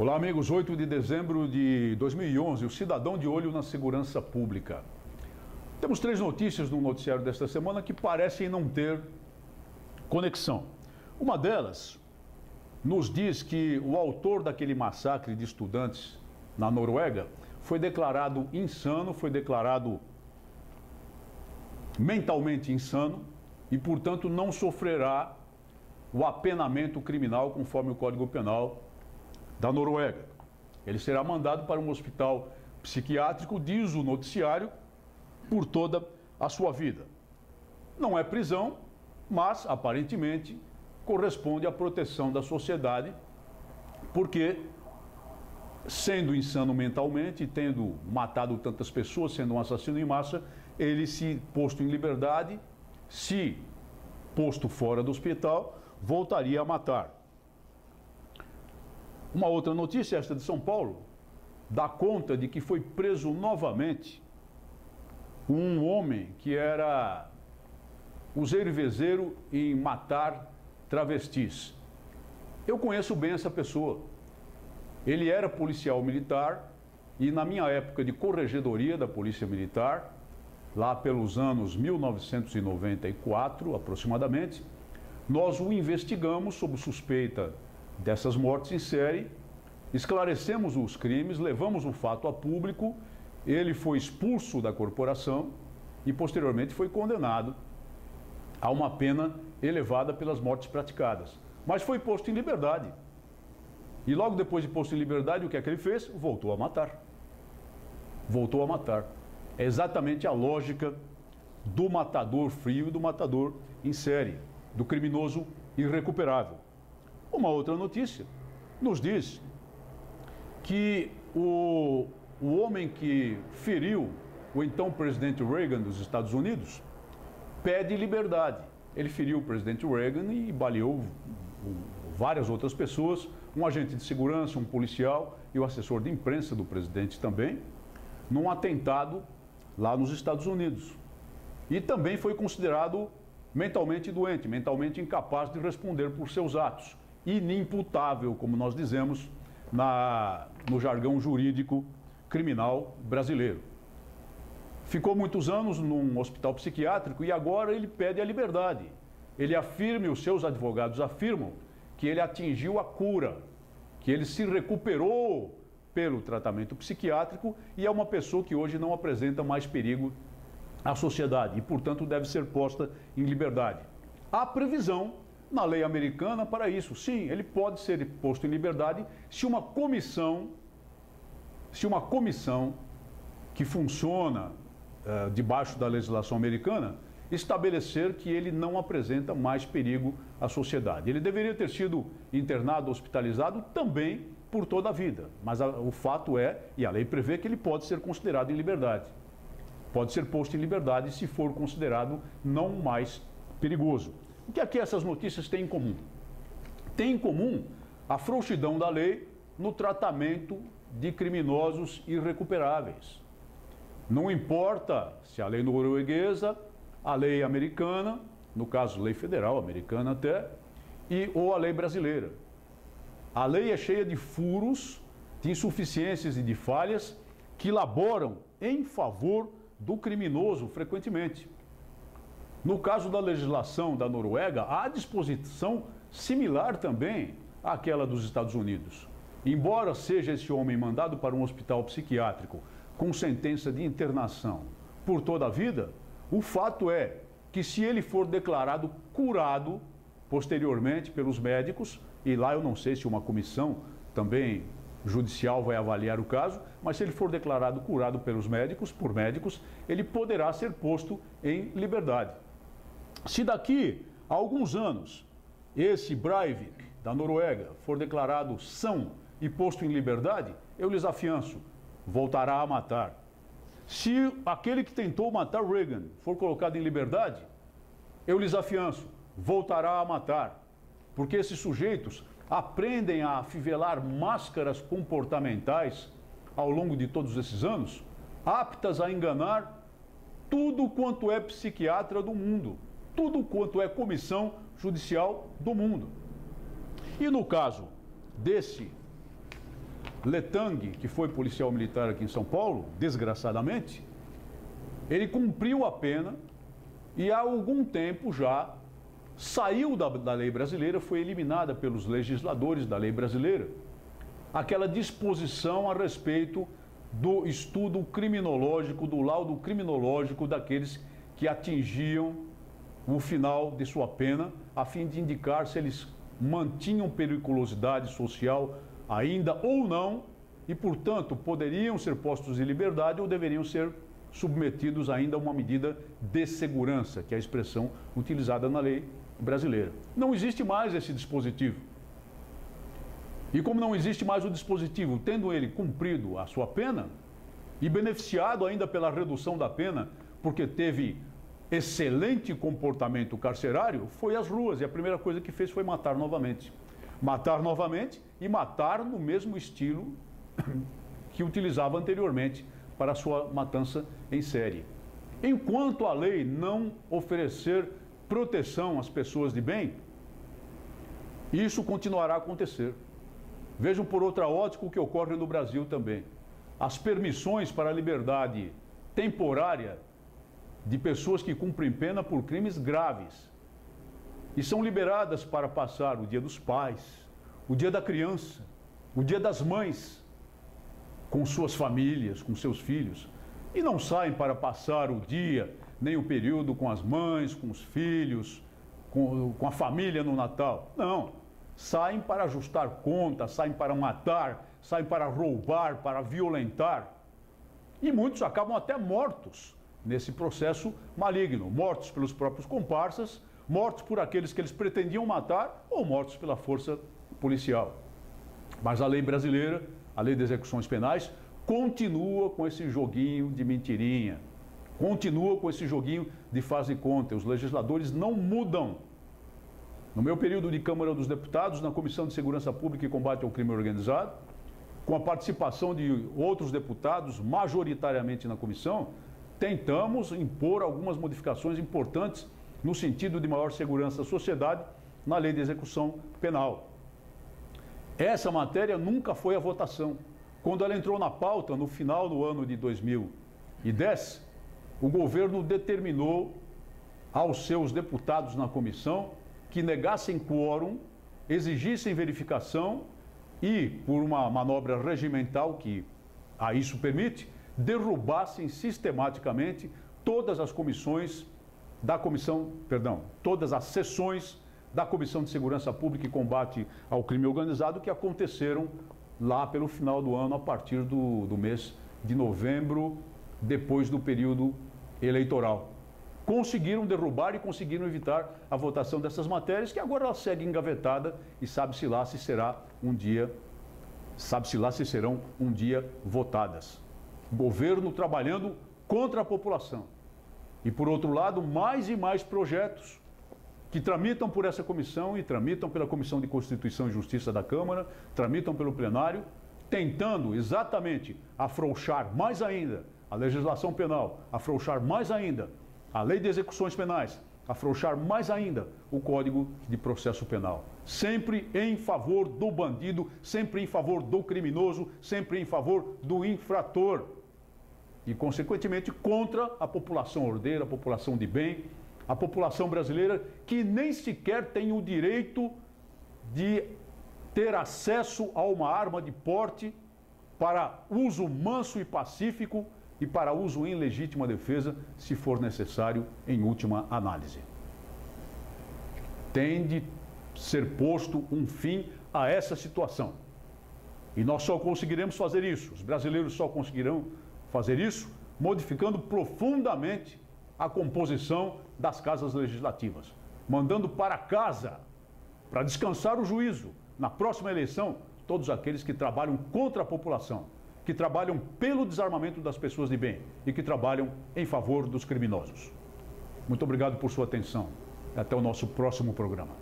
Olá, amigos. 8 de dezembro de 2011, o cidadão de olho na segurança pública. Temos três notícias no noticiário desta semana que parecem não ter conexão. Uma delas nos diz que o autor daquele massacre de estudantes na Noruega foi declarado insano, foi declarado mentalmente insano e, portanto, não sofrerá o apenamento criminal conforme o Código Penal da Noruega. Ele será mandado para um hospital psiquiátrico, diz o noticiário, por toda a sua vida. Não é prisão, mas aparentemente corresponde à proteção da sociedade, porque, sendo insano mentalmente, tendo matado tantas pessoas, sendo um assassino em massa, ele, se posto em liberdade, se posto fora do hospital, voltaria a matar. Uma outra notícia, esta de São Paulo, dá conta de que foi preso novamente um homem que era useiro e vezeiro em matar travestis. Eu conheço bem essa pessoa. Ele era policial militar e, na minha época de corregedoria da Polícia Militar, lá pelos anos 1994 aproximadamente, nós o investigamos sob suspeita dessas mortes em série, esclarecemos os crimes, levamos o fato a público, ele foi expulso da corporação e posteriormente foi condenado a uma pena elevada pelas mortes praticadas. Mas foi posto em liberdade. E logo depois de posto em liberdade, o que é que ele fez? Voltou a matar. Voltou a matar. É exatamente a lógica do matador frio e do matador em série, do criminoso irrecuperável. Uma outra notícia nos diz que o homem que feriu o então presidente Reagan dos Estados Unidos pede liberdade. Ele feriu o presidente Reagan e baleou várias outras pessoas, um agente de segurança, um policial e o assessor de imprensa do presidente também, num atentado lá nos Estados Unidos. E também foi considerado mentalmente doente, mentalmente incapaz de responder por seus atos. Inimputável, como nós dizemos no jargão jurídico criminal brasileiro. Ficou muitos anos num hospital psiquiátrico e agora ele pede a liberdade. Ele afirma, e os seus advogados afirmam, que ele atingiu a cura, que ele se recuperou pelo tratamento psiquiátrico e é uma pessoa que hoje não apresenta mais perigo à sociedade e, portanto, deve ser posta em liberdade. Há previsão na lei americana para isso. Sim, ele pode ser posto em liberdade se uma comissão que funciona debaixo da legislação americana estabelecer que ele não apresenta mais perigo à sociedade. Ele deveria ter sido internado, hospitalizado também por toda a vida, mas o fato é, e a lei prevê, que ele pode ser considerado em liberdade. Pode ser posto em liberdade se for considerado não mais perigoso. O que aqui essas notícias têm em comum? Tem em comum a frouxidão da lei no tratamento de criminosos irrecuperáveis. Não importa se a lei norueguesa, a lei americana, no caso lei federal americana até, ou a lei brasileira. A lei é cheia de furos, de insuficiências e de falhas que laboram em favor do criminoso frequentemente. No caso da legislação da Noruega, há disposição similar também àquela dos Estados Unidos. Embora seja esse homem mandado para um hospital psiquiátrico com sentença de internação por toda a vida, o fato é que, se ele for declarado curado posteriormente pelos médicos, e lá eu não sei se uma comissão também judicial vai avaliar o caso, mas se ele for declarado curado por médicos, ele poderá ser posto em liberdade. Se daqui a alguns anos esse Breivik da Noruega for declarado são e posto em liberdade, eu lhes afianço, voltará a matar. Se aquele que tentou matar Reagan for colocado em liberdade, eu lhes afianço, voltará a matar. Porque esses sujeitos aprendem a afivelar máscaras comportamentais ao longo de todos esses anos, aptas a enganar tudo quanto é psiquiatra do mundo, tudo quanto é comissão judicial do mundo. E no caso desse Letang, que foi policial militar aqui em São Paulo, desgraçadamente, ele cumpriu a pena e há algum tempo já saiu da lei brasileira, foi eliminada pelos legisladores da lei brasileira, aquela disposição a respeito do estudo criminológico, do laudo criminológico daqueles que atingiam o final de sua pena, a fim de indicar se eles mantinham periculosidade social ainda ou não, e, portanto, poderiam ser postos em liberdade ou deveriam ser submetidos ainda a uma medida de segurança, que é a expressão utilizada na lei brasileira. Não existe mais esse dispositivo. E como não existe mais o dispositivo, tendo ele cumprido a sua pena e beneficiado ainda pela redução da pena, porque teve excelente comportamento carcerário, foi às ruas e a primeira coisa que fez foi matar novamente. Matar novamente e matar no mesmo estilo que utilizava anteriormente para a sua matança em série. Enquanto a lei não oferecer proteção às pessoas de bem, isso continuará a acontecer. Vejam por outra ótica o que ocorre no Brasil também. As permissões para a liberdade temporária de pessoas que cumprem pena por crimes graves e são liberadas para passar o dia dos pais, o dia da criança, o dia das mães, com suas famílias, com seus filhos, e não saem para passar o dia, nem o período com as mães, com os filhos, com a família no Natal. Não. Saem para ajustar contas, saem para matar, saem para roubar, para violentar. E muitos acabam até mortos nesse processo maligno, mortos pelos próprios comparsas, mortos por aqueles que eles pretendiam matar ou mortos pela força policial. Mas a lei brasileira, a lei de execuções penais, continua com esse joguinho de mentirinha, continua com esse joguinho de faz e conta. Os legisladores não mudam. No meu período de Câmara dos Deputados, na Comissão de Segurança Pública e Combate ao Crime Organizado, com a participação de outros deputados, majoritariamente na comissão, tentamos impor algumas modificações importantes no sentido de maior segurança à sociedade na lei de execução penal. Essa matéria nunca foi à votação. Quando ela entrou na pauta, no final do ano de 2010, o governo determinou aos seus deputados na comissão que negassem quórum, exigissem verificação e, por uma manobra regimental que a isso permite, derrubassem sistematicamente todas as comissões da comissão, todas as sessões da Comissão de Segurança Pública e Combate ao Crime Organizado que aconteceram lá pelo final do ano, a partir do mês de novembro, depois do período eleitoral. Conseguiram derrubar e conseguiram evitar a votação dessas matérias, que agora ela segue engavetada e sabe-se lá se serão um dia votadas. Governo trabalhando contra a população. E, por outro lado, mais e mais projetos que tramitam por essa comissão e tramitam pela Comissão de Constituição e Justiça da Câmara, tramitam pelo plenário, tentando exatamente afrouxar mais ainda a legislação penal, afrouxar mais ainda a lei de execuções penais, afrouxar mais ainda o Código de Processo Penal. Sempre em favor do bandido, sempre em favor do criminoso, sempre em favor do infrator. E, consequentemente, contra a população ordeira, a população de bem, a população brasileira que nem sequer tem o direito de ter acesso a uma arma de porte para uso manso e pacífico e para uso em legítima defesa, se for necessário, em última análise. Tem de ser posto um fim a essa situação. E nós só conseguiremos fazer isso, os brasileiros só conseguirão fazer isso modificando profundamente a composição das casas legislativas, mandando para casa, para descansar o juízo, na próxima eleição, todos aqueles que trabalham contra a população, que trabalham pelo desarmamento das pessoas de bem e que trabalham em favor dos criminosos. Muito obrigado por sua atenção. Até o nosso próximo programa.